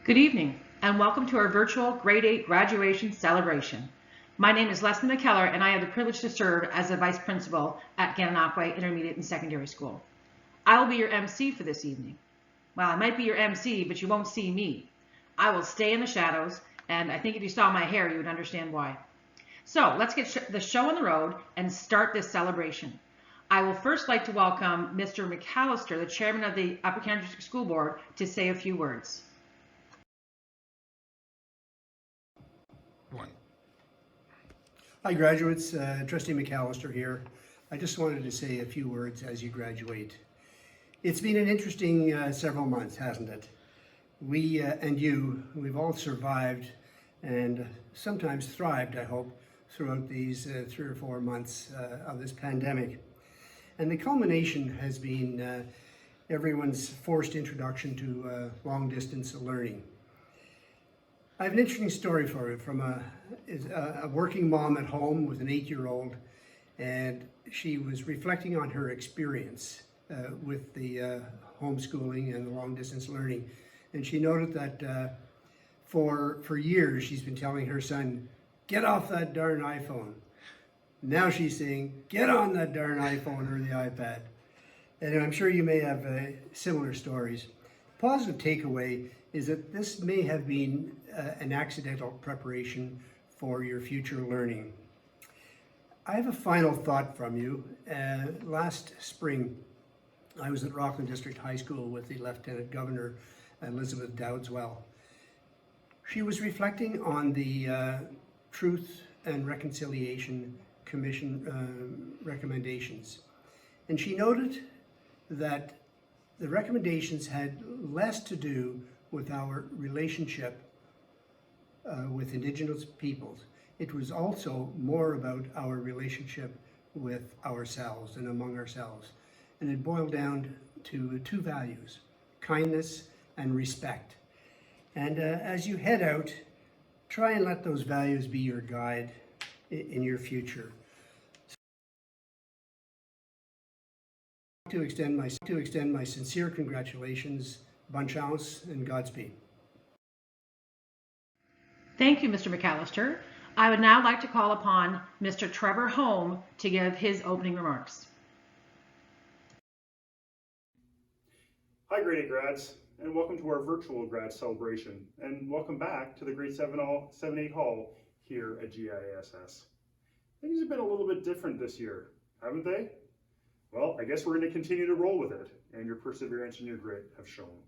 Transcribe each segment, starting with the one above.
Good evening, and welcome to our virtual Grade 8 graduation celebration. My name is Leslie McKellar, and I have the privilege to serve as the Vice Principal at Gananoque Intermediate and Secondary School. I will be your MC for this evening. Well, I might be your MC, but you won't see me. I will stay in the shadows, and I think if you saw my hair, you would understand why. So let's get the show on the road and start this celebration. I will first like to welcome Mr. McAllister, the Chairman of the Upper Canada District School Board, to say a few words. Hi graduates, Trustee McAllister here. I just wanted to say a few words as you graduate. It's been an interesting several months, hasn't it? We and you, we've all survived and sometimes thrived, I hope, throughout these 3 or 4 months of this pandemic. And the culmination has been everyone's forced introduction to long distance learning. I have an interesting story for you from a working mom at home with an 8-year-old, and she was reflecting on her experience with the homeschooling and the long distance learning. And she noted that for years she's been telling her son, "Get off that darn iPhone." Now she's saying, "Get on that darn iPhone or the iPad." And I'm sure you may have similar stories. Positive takeaway is that this may have been an accidental preparation for your future learning. I have a final thought from you. Last spring, I was at Rockland District High School with the Lieutenant Governor, Elizabeth Dowdeswell. She was reflecting on the Truth and Reconciliation Commission recommendations. And she noted that the recommendations had less to do with our relationship with Indigenous peoples. It was also more about our relationship with ourselves and among ourselves. And it boiled down to 2 values, kindness and respect. And as you head out, try and let those values be your guide in your future. To extend my sincere congratulations, bonne chance, and Godspeed. Thank you, Mr. McAllister. I would now like to call upon Mr. Trevor Home to give his opening remarks. Hi Grade 8 grads, and welcome to our virtual grad celebration, and welcome back to the Grade 7-8 Hall here at GISS. Things have been a little bit different this year, haven't they? Well, I guess we're going to continue to roll with it, and your perseverance and your grit have shown.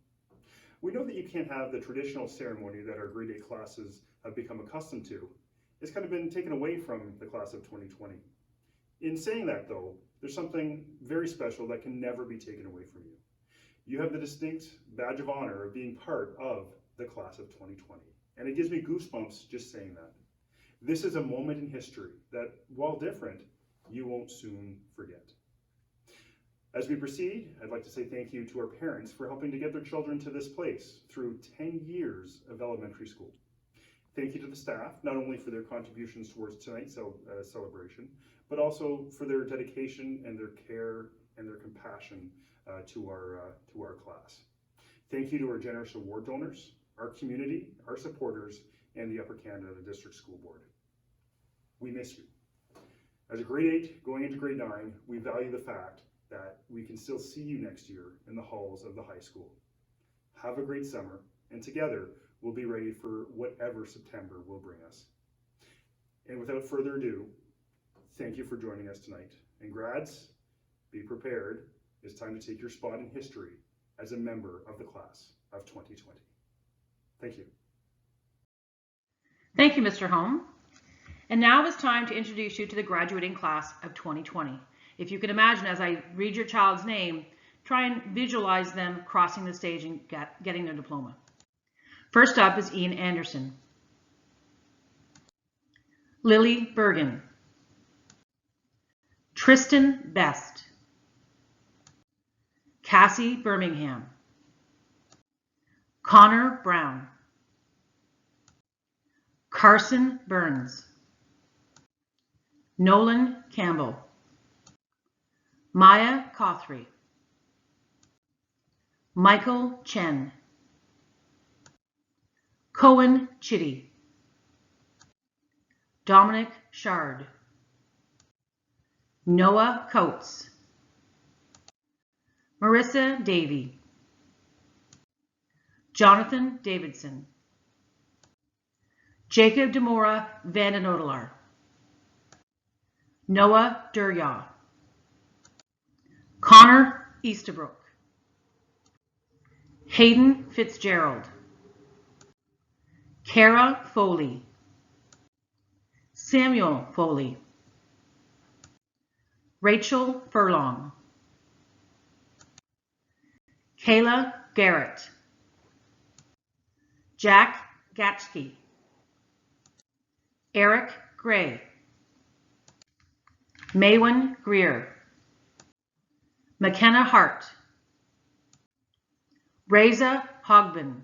We know that you can't have the traditional ceremony that our Grade 8 classes have become accustomed to. It's kind of been taken away from the class of 2020. In saying that though, there's something very special that can never be taken away from you. You have the distinct badge of honor of being part of the class of 2020. And it gives me goosebumps just saying that. This is a moment in history that, while different, you won't soon forget. As we proceed, I'd like to say thank you to our parents for helping to get their children to this place through 10 years of elementary school. Thank you to the staff, not only for their contributions towards tonight's celebration, but also for their dedication and their care and their compassion to our class. Thank you to our generous award donors, our community, our supporters, and the Upper Canada District School Board. We miss you. As a Grade 8 going into Grade 9, we value the fact that we can still see you next year in the halls of the high school. Have a great summer, and together we'll be ready for whatever September will bring us. And without further ado, thank you for joining us tonight. And grads, be prepared. It's time to take your spot in history as a member of the class of 2020. Thank you. Thank you, Mr. Home. And now it's time to introduce you to the graduating class of 2020. If you can imagine, as I read your child's name, try and visualize them crossing the stage and getting their diploma. First up is Ian Anderson, Lily Bergen, Tristan Best, Cassie Birmingham, Connor Brown, Carson Burns, Nolan Campbell, Maya Cothry, Michael Chen, Cohen Chitty, Dominic Shard, Noah Coates, Marissa Davey, Jonathan Davidson, Jacob Demora Vandenodelaar, Noah Duryaw, Connor Easterbrook, Hayden Fitzgerald, Kara Foley, Samuel Foley, Rachel Furlong, Kayla Garrett, Jack Gatschke, Eric Gray, Maywin Greer, McKenna Hart, Reza Hogbin,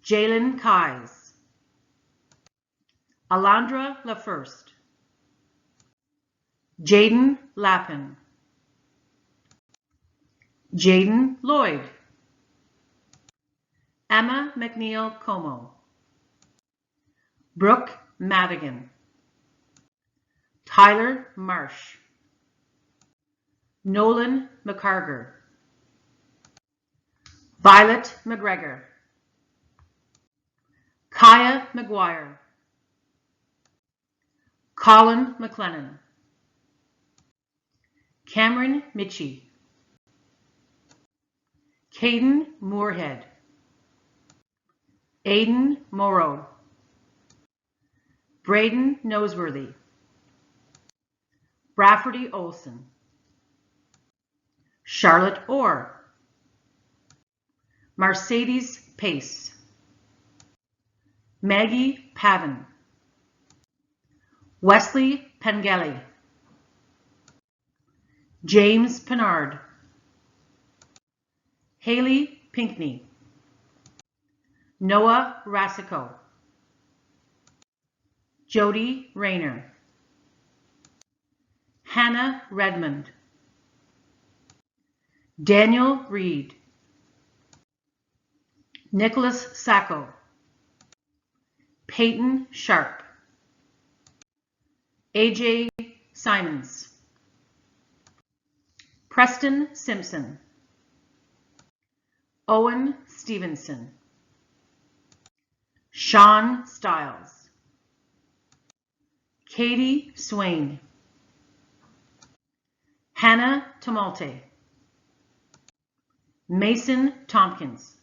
Jalen Kais, Alondra LaFirst, Jaden Lappin, Jaden Lloyd, Emma McNeil Como, Brooke Madigan, Tyler Marsh, Nolan McCarger, Violet McGregor, Kaya McGuire, Colin McLennan, Cameron Mitchie, Caden Moorhead, Aidan Morrow, Braden Noseworthy, Rafferty Olson, Charlotte Orr, Mercedes Pace, Maggie Pavin, Wesley Pengelly, James Pennard, Haley Pinkney, Noah Rassico, Jody Rayner, Hannah Redmond, Daniel Reed, Nicholas Sacco, Peyton Sharp, AJ Simons, Preston Simpson, Owen Stevenson, Sean Stiles, Katie Swain, Hannah Tomalte, Mason Tompkins,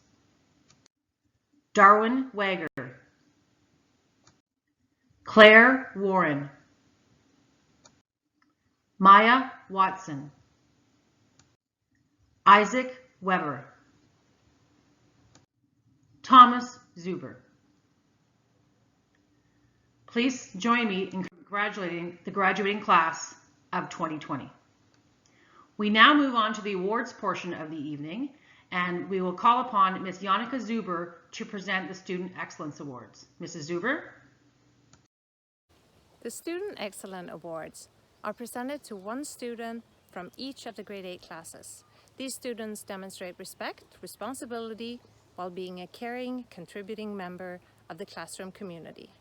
Darwin Wager, Claire Warren, Maya Watson, Isaac Weber, Thomas Zuber. Please join me in congratulating the graduating class of 2020. We now move on to the awards portion of the evening, and we will call upon Ms. Yannicka Zuber to present the Student Excellence Awards. Mrs. Zuber? The Student Excellence Awards are presented to one student from each of the grade 8 classes. These students demonstrate respect, responsibility, while being a caring, contributing member of the classroom community.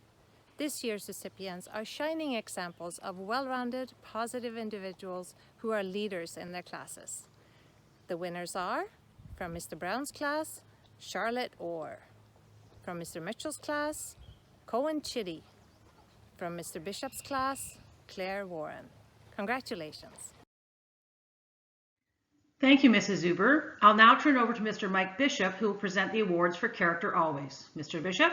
This year's recipients are shining examples of well-rounded, positive individuals who are leaders in their classes. The winners are, from Mr. Brown's class, Charlotte Orr. From Mr. Mitchell's class, Cohen Chitty. From Mr. Bishop's class, Claire Warren. Congratulations. Thank you, Mrs. Zuber. I'll now turn over to Mr. Mike Bishop, who will present the awards for Character Always. Mr. Bishop?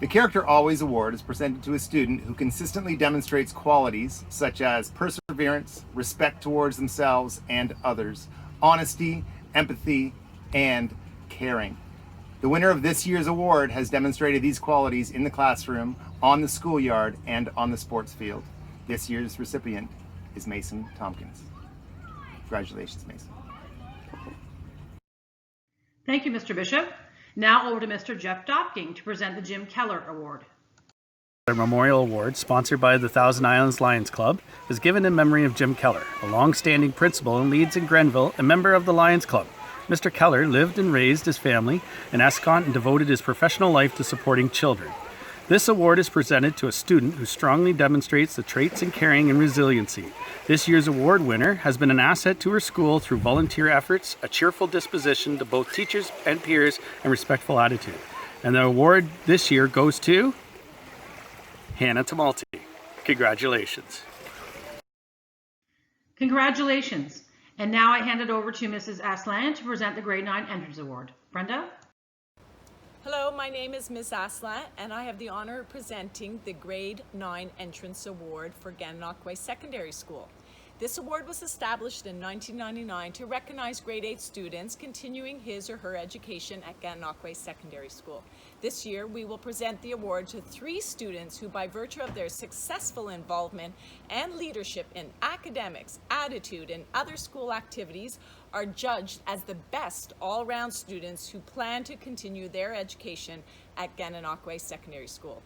The Character Always Award is presented to a student who consistently demonstrates qualities such as perseverance, respect towards themselves and others, honesty, empathy, and caring. The winner of this year's award has demonstrated these qualities in the classroom, on the schoolyard, and on the sports field. This year's recipient is Mason Tompkins. Congratulations, Mason. Thank you, Mr. Bishop. Now over to Mr. Jeff Dopking to present the Jim Keller Award. Our Memorial Award, sponsored by the Thousand Islands Lions Club, is given in memory of Jim Keller, a long-standing principal in Leeds and Grenville, and member of the Lions Club. Mr. Keller lived and raised his family in Escont and devoted his professional life to supporting children. This award is presented to a student who strongly demonstrates the traits in caring and resiliency. This year's award winner has been an asset to her school through volunteer efforts, a cheerful disposition to both teachers and peers, and respectful attitude. And the award this year goes to Hannah Tamalti. Congratulations. Congratulations. And now I hand it over to Mrs. Aslan to present the Grade 9 Entrance Award. Brenda? Hello, my name is Ms. Aslan, and I have the honor of presenting the Grade 9 Entrance Award for Gananoque Secondary School. This award was established in 1999 to recognize grade 8 students continuing his or her education at Gananoque Secondary School. This year, we will present the award to 3 students who, by virtue of their successful involvement and leadership in academics, attitude, and other school activities, are judged as the best all-round students who plan to continue their education at Gananoque Secondary School.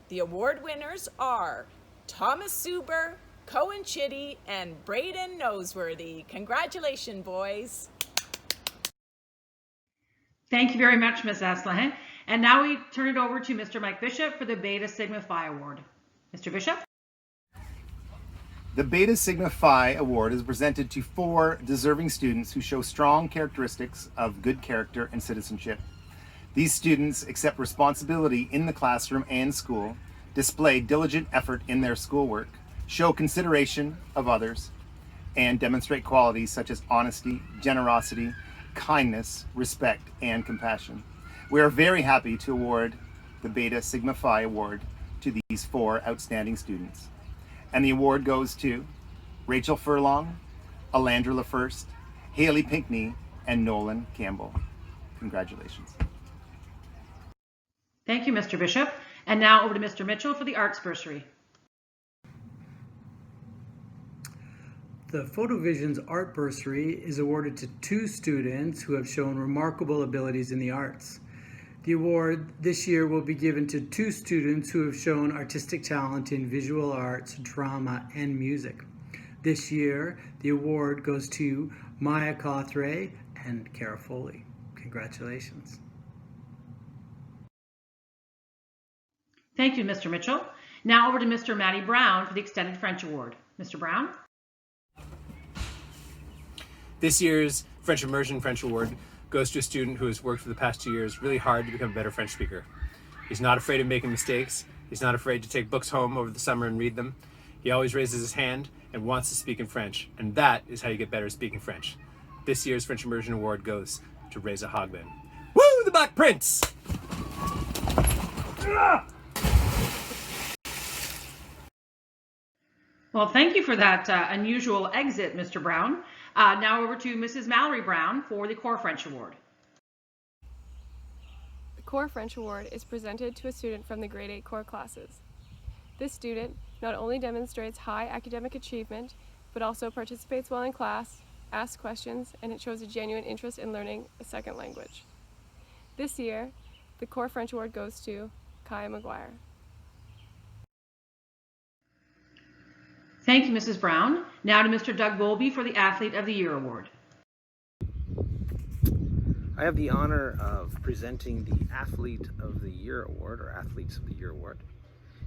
The award winners are Thomas Zuber, Cohen Chitty, and Braden Noseworthy. Congratulations, boys. Thank you very much, Ms. Aslan. And now we turn it over to Mr. Mike Bishop for the Beta Sigma Phi Award. Mr. Bishop? The Beta Sigma Phi Award is presented to 4 deserving students who show strong characteristics of good character and citizenship. These students accept responsibility in the classroom and school, display diligent effort in their schoolwork, show consideration of others, and demonstrate qualities such as honesty, generosity, kindness, respect, and compassion. We are very happy to award the Beta Sigma Phi Award to these 4 outstanding students. And the award goes to Rachel Furlong, Alandra LaFirst, Haley Pinkney, and Nolan Campbell. Congratulations. Thank you, Mr. Bishop. And now over to Mr. Mitchell for the Arts Bursary. The PhotoVision's Art Bursary is awarded to 2 students who have shown remarkable abilities in the arts. The award this year will be given to 2 students who have shown artistic talent in visual arts, drama, and music. This year, the award goes to Maya Cawthray and Cara Foley. Congratulations. Thank you, Mr. Mitchell. Now over to Mr. Matty Brown for the Extended French Award. Mr. Brown? This year's French Immersion French Award goes to a student who has worked for the past 2 years really hard to become a better French speaker. He's not afraid of making mistakes. He's not afraid to take books home over the summer and read them. He always raises his hand and wants to speak in French, and that is how you get better at speaking French. This year's French Immersion Award goes to Reza Hogbin. Woo, the Black Prince! Well, thank you for that unusual exit, Mr. Brown. Now over to Mrs. Mallory Brown for the Core French Award. The Core French Award is presented to a student from the grade 8 core classes. This student not only demonstrates high academic achievement, but also participates well in class, asks questions, and it shows a genuine interest in learning a second language. This year, the Core French Award goes to Kaya McGuire. Thank you, Mrs. Brown. Now to Mr. Doug Bowlby for the Athlete of the Year Award. I have the honor of presenting the Athlete of the Year Award, or Athletes of the Year Award.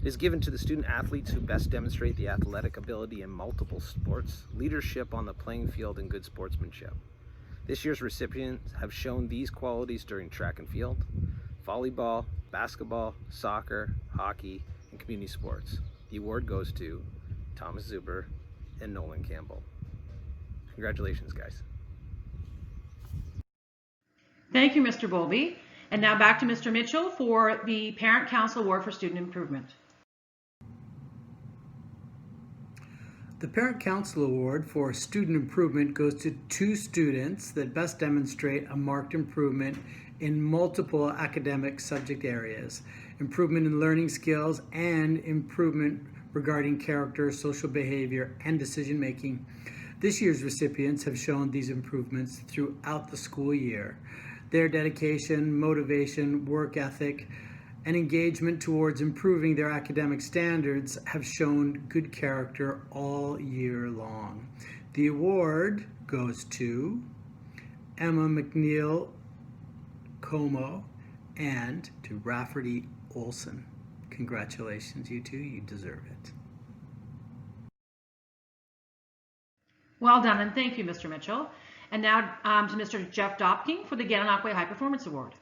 It is given to the student athletes who best demonstrate the athletic ability in multiple sports, leadership on the playing field, and good sportsmanship. This year's recipients have shown these qualities during track and field, volleyball, basketball, soccer, hockey, and community sports. The award goes to Thomas Zuber and Nolan Campbell. Congratulations, guys. Thank you, Mr. Bowlby. And now back to Mr. Mitchell for the Parent Council Award for Student Improvement. The Parent Council Award for Student Improvement goes to 2 students that best demonstrate a marked improvement in multiple academic subject areas, improvement in learning skills, and improvement regarding character, social behavior, and decision-making. This year's recipients have shown these improvements throughout the school year. Their dedication, motivation, work ethic, and engagement towards improving their academic standards have shown good character all year long. The award goes to Emma McNeil Como, and to Rafferty Olson. Congratulations, you two. You deserve it. Well done, and thank you, Mr. Mitchell. And now to Mr. Jeff Dopking for the Gananoque High Performance Award.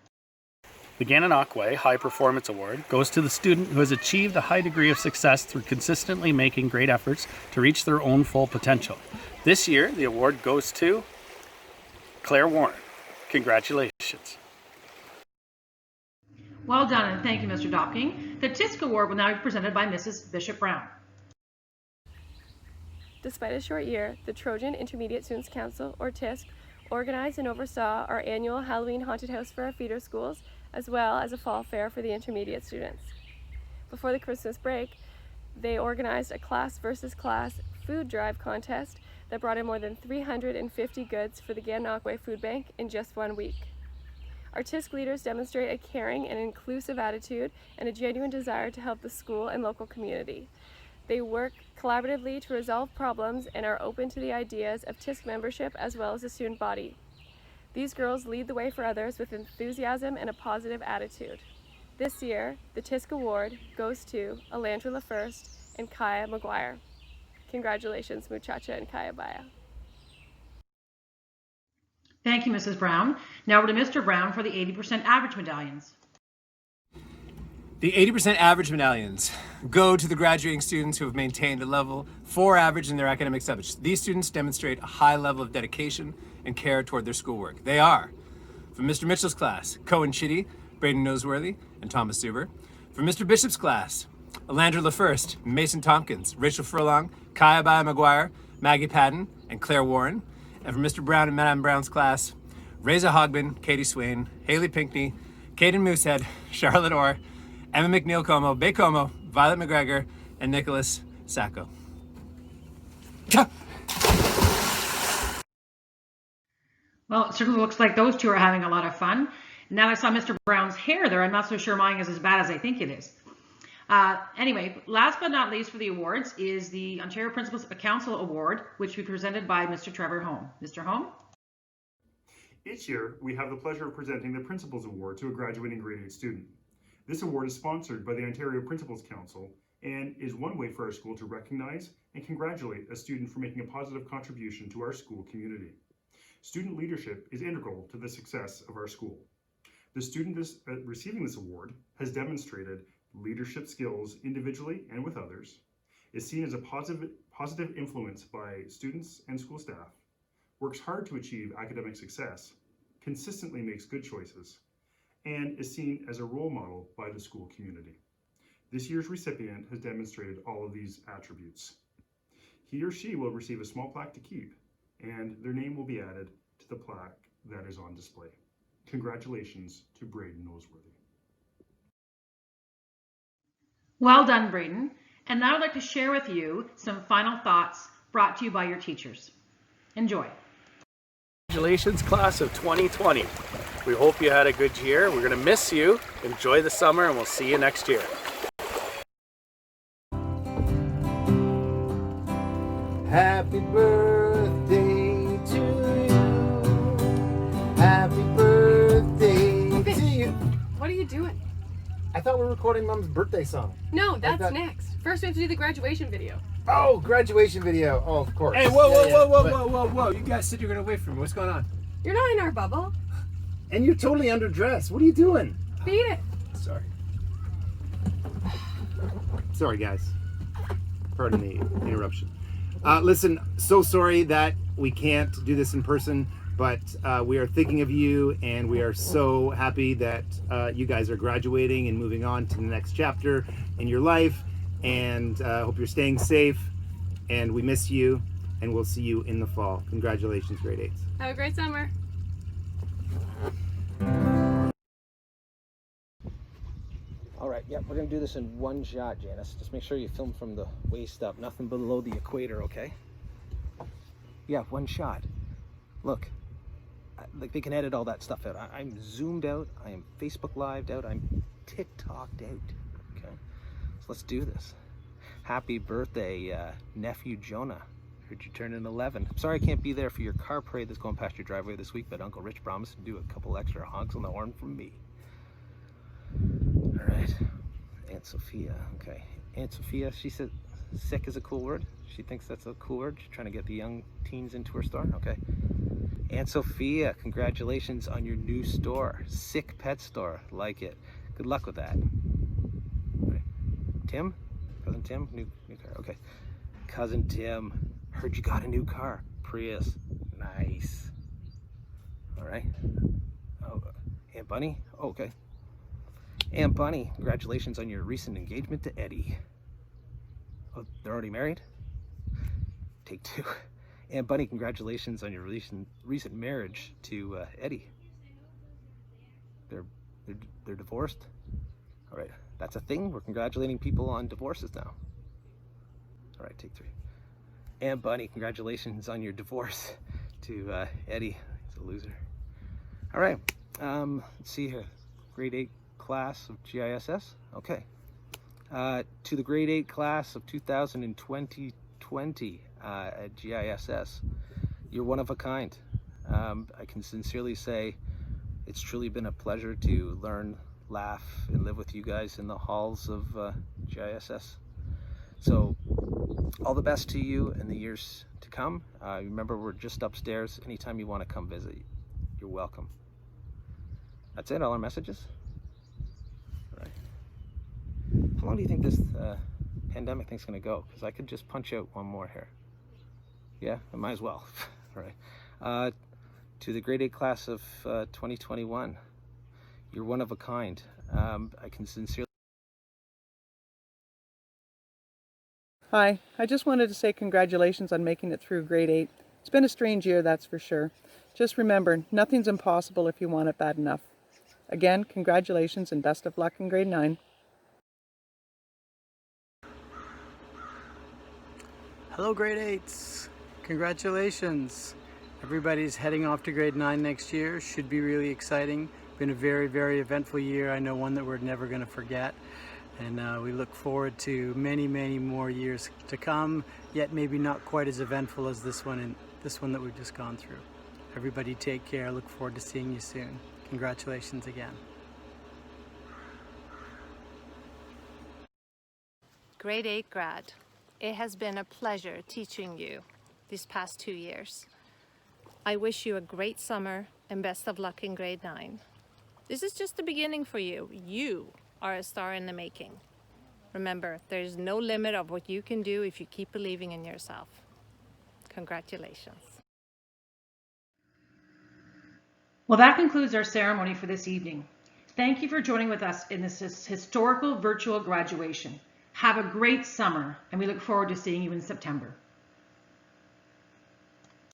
The Gananoque High Performance Award goes to the student who has achieved a high degree of success through consistently making great efforts to reach their own full potential. This year, the award goes to Claire Warren. Congratulations. Well done, and thank you, Mr. Dopking. The TISC Award will now be presented by Mrs. Bishop Brown. Despite a short year, the Trojan Intermediate Students Council, or TISC, organized and oversaw our annual Halloween haunted house for our feeder schools, as well as a fall fair for the intermediate students. Before the Christmas break, they organized a class versus class food drive contest that brought in more than 350 goods for the Gananoque Food Bank in just 1 week. Our TISC leaders demonstrate a caring and inclusive attitude and a genuine desire to help the school and local community. They work collaboratively to resolve problems and are open to the ideas of TISC membership as well as the student body. These girls lead the way for others with enthusiasm and a positive attitude. This year, the TISC Award goes to Alandra LaFirst and Kaya McGuire. Congratulations, Muchacha and Kaya Baya. Thank you, Mrs. Brown. Now over to Mr. Brown for the 80% average medallions. The 80% average medallions go to the graduating students who have maintained a level 4 average in their academic subjects. These students demonstrate a high level of dedication and care toward their schoolwork. They are, from Mr. Mitchell's class, Cohen Chitty, Braden Noseworthy, and Thomas Zuber. From Mr. Bishop's class, Alandra LaFirst, Mason Tompkins, Rachel Furlong, Kaya Baya McGuire, Maggie Padden, and Claire Warren. And from Mr. Brown and Madame Brown's class, Reza Hogman, Katie Swain, Haley Pinkney, Caden Moosehead, Charlotte Orr, Emma McNeil Como, Bay Como, Violet McGregor, and Nicholas Sacco. Well, it certainly looks like those two are having a lot of fun. Now that I saw Mr. Brown's hair there, I'm not so sure mine is as bad as I think it is. Anyway, last but not least for the awards is the Ontario Principals Council Award, which will be presented by Mr. Trevor Home. Mr. Home? Each year, we have the pleasure of presenting the Principals Award to a graduating grade 8 student. This award is sponsored by the Ontario Principals Council and is one way for our school to recognize and congratulate a student for making a positive contribution to our school community. Student leadership is integral to the success of our school. The student receiving this award has demonstrated leadership skills individually and with others, is seen as a positive influence by students and school staff, works hard to achieve academic success, consistently makes good choices, and is seen as a role model by the school community. This year's recipient has demonstrated all of these attributes. He or she will receive a small plaque to keep, and their name will be added to the plaque that is on display. Congratulations to Braden Noseworthy. Well done, Braden. And now I'd like to share with you some final thoughts brought to you by your teachers. Enjoy. Congratulations, class of 2020. We hope you had a good year. We're going to miss you. Enjoy the summer, and we'll see you next year. Happy birthday to you. Happy birthday to you. What are you doing? I thought we were recording Mom's birthday song. No, that's next. First we have to do the graduation video. Oh, graduation video. Oh, of course. Hey, whoa. You guys said you were going to wait for me. What's going on? You're not in our bubble. And you're totally underdressed. What are you doing? Beat it. Sorry. Sorry, guys. Pardon the interruption. Listen, so sorry that we can't do this in person, but we are thinking of you, and we are so happy that you guys are graduating and moving on to the next chapter in your life, and hope you're staying safe, and we miss you, and we'll see you in the fall. Congratulations, grade 8s. Have a great summer. All right, we're gonna do this in one shot, Janice. Just make sure you film from the waist up, nothing below the equator, okay? Yeah, one shot. Look, like they can edit all that stuff out. I'm zoomed out, I am Facebook Lived out, I'm TikToked out, okay? So let's do this. Happy birthday, nephew Jonah. Heard you turn in 11. I'm sorry I can't be there for your car parade that's going past your driveway this week, but Uncle Rich promised to do a couple extra honks on the horn from me. All right. Aunt Sophia. Okay. Aunt Sophia, she said sick is a cool word. She thinks that's a cool word. She's trying to get the young teens into her store. Okay. Aunt Sophia, congratulations on your new store. Sick pet store. Like it. Good luck with that. All right. Tim? Cousin Tim? New car. Okay. Cousin Tim, heard you got a new car. Prius. Nice. All right. Oh, Aunt Bunny? Oh, okay. Aunt Bunny, congratulations on your recent engagement to Eddie. Oh, they're already married? Take two. Aunt Bunny, congratulations on your recent marriage to Eddie. They're divorced? All right, that's a thing? We're congratulating people on divorces now. All right, take three. Aunt Bunny, congratulations on your divorce to Eddie. He's a loser. All right, let's see here. Grade 8 class of GISS. Okay. To the grade 8 class of 2020 at GISS, you're one of a kind. I can sincerely say it's truly been a pleasure to learn, laugh, and live with you guys in the halls of GISS. So all the best to you in the years to come. Remember, we're just upstairs. Anytime you want to come visit, you're welcome. That's it, all our messages? All right. How long do you think this pandemic thing's going to go? Because I could just punch out one more here. Yeah, I might as well. All right. To the grade 8 class of 2021, you're one of a kind. I can sincerely... Hi, I just wanted to say congratulations on making it through grade 8. It's been a strange year, that's for sure. Just remember, nothing's impossible if you want it bad enough. Again, congratulations and best of luck in grade 9. Hello grade 8s, congratulations. Everybody's heading off to grade 9 next year. Should be really exciting. Been a very, very eventful year. I know one that we're never going to forget. And we look forward to many, many more years to come, yet maybe not quite as eventful as this one and this one that we've just gone through. Everybody take care. Look forward to seeing you soon. Congratulations again. Grade 8 grad, it has been a pleasure teaching you these past 2 years. I wish you a great summer and best of luck in grade 9. This is just the beginning for you. You are a star in the making. Remember, there's no limit of what you can do if you keep believing in yourself. Congratulations. Well, that concludes our ceremony for this evening. Thank you for joining with us in this historical virtual graduation. Have a great summer, and we look forward to seeing you in September.